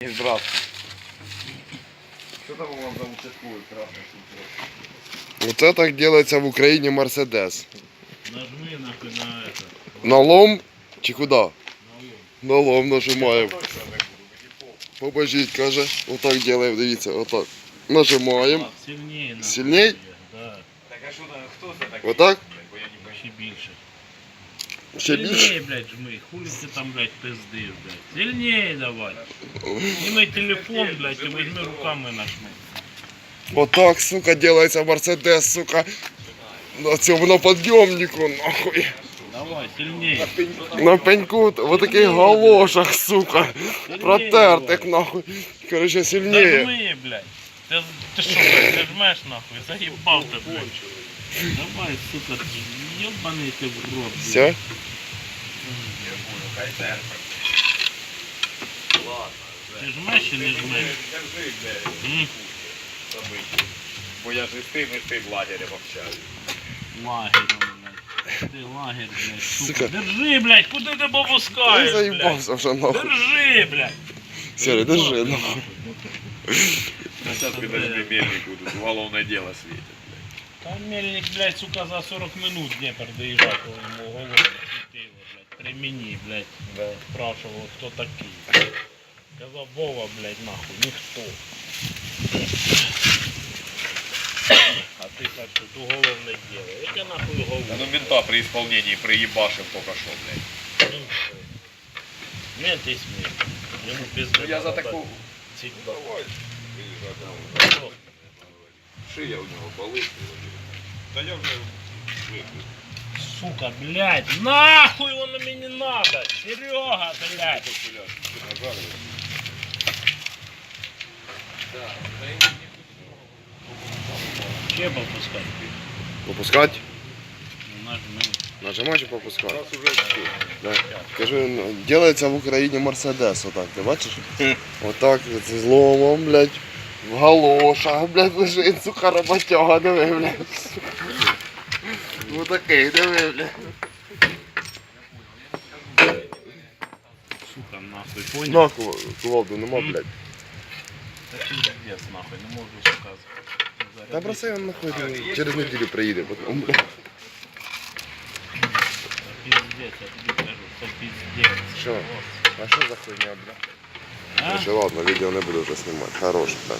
Здравствуйте. Что там у вас за участковый красный фильтр? Вот это так делается в Украине Мерседес. Нажми нахуй на это. На лом чи куди? На лом. На лом нажимаємо. Побожіть, каже. Отак делаємо, дивіться, отак. Нажимаємо. Сильнее нахуй. Сильней? Да. Так а что кто это такой? Отак? Бо я не понимаю. Ще більше. Ще більше. Сильнее, блядь, жми. Хули ти там, блядь, пиздиш, блядь. Сильнее давай. Знімай телефон, блядь, і візьми руками нажми. Отак, сука, делается Мерседес, сука. На цьому на підйомнику, нахуй. Давай, сильнее. На пеньку, в таких галошах, сука. Протертих, нахуй. Короче, сильнее. Нажми, блядь. Ти що, блядь, не жмеш нахуй? Заїбав ти, блядь. Давай, сука, ёбаний ти в рот, блядь. Все? Ти жмеш чи не жмеш? Держи, блядь. М? Бо я ж і з тим лагерем общаюсь. Лагерем, блядь. Ти лагерь, блядь, сука. Сука. Держи, блядь, куди ти Я попускаєш, блядь? заїбався вже, нахуй. Держи, блядь. Сергій, держи, нахуй. Сейчас подожди, мельник будут. Уголовное дело светит. Там мельник, блядь, сука, за 40 минут Днепр доезжал по ему голову, блядь, при мені, блядь, спрашивал, кто такие. Сказал, Вова, блядь, нахуй, никто. А ты так, что тут уголовное дело. Яке нахуй Да уголовное? ну мента при исполнении приебашил только что, блядь. Мент и смерть. Ему пизда. Ну я за такую... Давай. Шия у него болит. Да я уже... Сука, блядь, нахуй оно мне не надо. Серега, блядь. Че попускать? Попускать? Ну, нажми. Нажимаешь и попускать. Раз уже все. Да. Скажи, делается в Україні Мерседес, отак, ти бачиш? Отак, з ломом, блядь, в галошах, блядь, лежить, сука, роботяга, диви, блядь. Отакий, диви, блядь. Сука, нахуй, понял? Нахуй, кувалду нема, блядь. Да пиздец, нахуй, не могу, сука. Та бросай він нахуй, через неділю приїде, потім, блядь. Пиздец, я тебе скажу, это пиздец. Що? А що за хуйня, блядь? А? Короче, ладно, відео не буду вже знімати. Хороше, так.